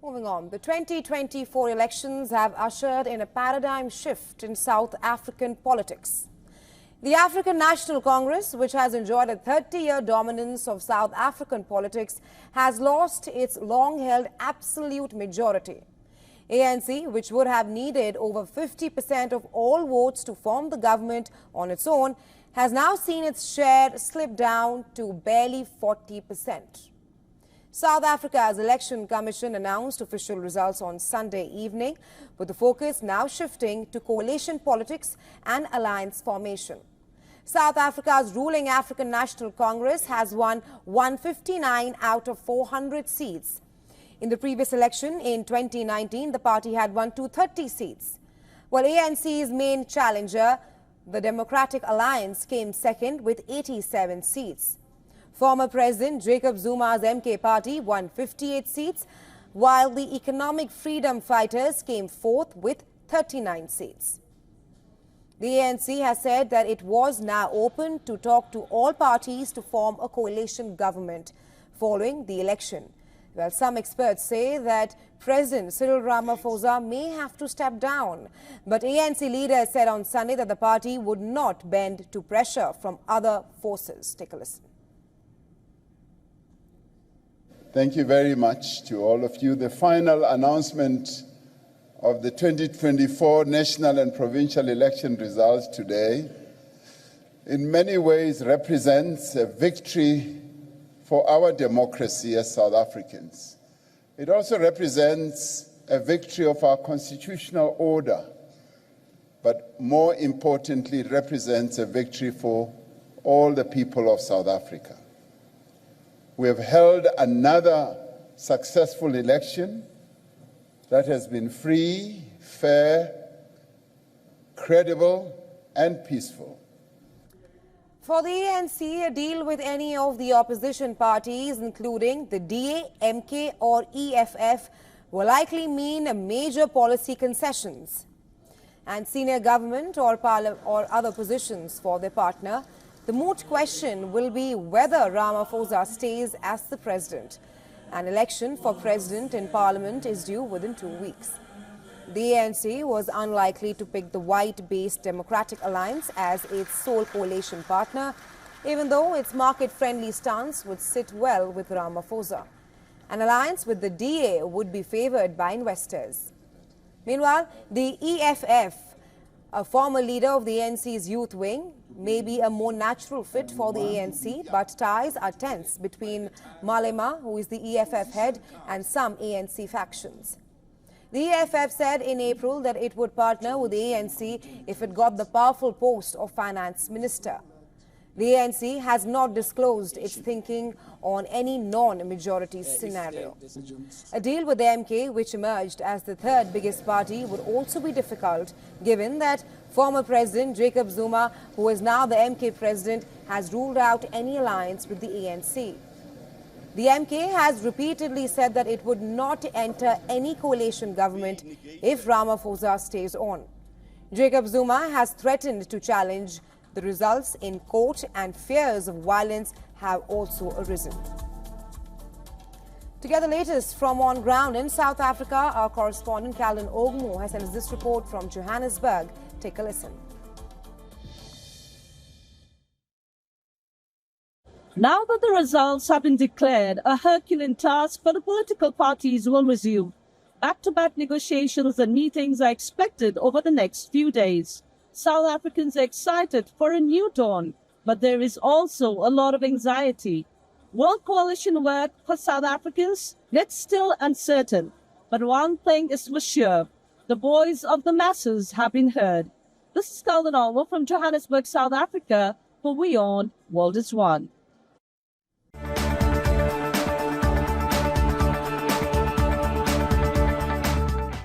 Moving on, the 2024 elections have ushered in a paradigm shift in South African politics. The African National Congress, which has enjoyed a 30-year dominance of South African politics, has lost its long-held absolute majority. ANC, which would have needed over 50% of all votes to form the government on its own, has now seen its share slip down to barely 40%. South Africa's Election Commission announced official results on Sunday evening, with the focus now shifting to coalition politics and alliance formation. South Africa's ruling African National Congress has won 159 out of 400 seats. In the previous election in 2019, the party had won 230 seats, while ANC's main challenger, the Democratic Alliance, came second with 87 seats. Former President Jacob Zuma's MK party won 58 seats, while the Economic Freedom Fighters came fourth with 39 seats. The ANC has said that it was now open to talk to all parties to form a coalition government following the election. Well, some experts say that President Cyril Ramaphosa may have to step down. But ANC leaders said on Sunday that the party would not bend to pressure from other forces. Take a listen. Thank you very much to all of you. The final announcement of the 2024 national and provincial election results today in many ways represents a victory for our democracy as South Africans. It also represents a victory of our constitutional order, but more importantly, it represents a victory for all the people of South Africa. We have held another successful election that has been free, fair, credible, and peaceful. For the ANC, a deal with any of the opposition parties, including the DA, MK or EFF, will likely mean major policy concessions and senior government or other positions for their partner. The moot question will be whether Ramaphosa stays as the president. An election for president and parliament is due within 2 weeks. The ANC was unlikely to pick the white-based Democratic Alliance as its sole coalition partner, even though its market-friendly stance would sit well with Ramaphosa. An alliance with the DA would be favoured by investors. Meanwhile, the EFF, a former leader of the ANC's youth wing, may be a more natural fit for the ANC, but ties are tense between Malema, who is the EFF head, and some ANC factions. The EFF said in April that it would partner with the ANC if it got the powerful post of finance minister. The ANC has not disclosed its thinking on any non-majority scenario. A deal with the MK, which emerged as the third biggest party, would also be difficult, given that former President Jacob Zuma, who is now the MK president, has ruled out any alliance with the ANC. The MK has repeatedly said that it would not enter any coalition government if Ramaphosa stays on. Jacob Zuma has threatened to challenge the results in court, and fears of violence have also arisen. To get the latest from on ground in South Africa, our correspondent Calvin Ogmo has sent us this report from Johannesburg. Take a listen. Now that the results have been declared, a Herculean task for the political parties will resume. Back-to-back negotiations and meetings are expected over the next few days. South Africans are excited for a new dawn, but there is also a lot of anxiety. Will coalition work for South Africans? That's still uncertain. But one thing is for sure, the voice of the masses have been heard. This is Calvin Ogmo from Johannesburg, South Africa, for WION World is One.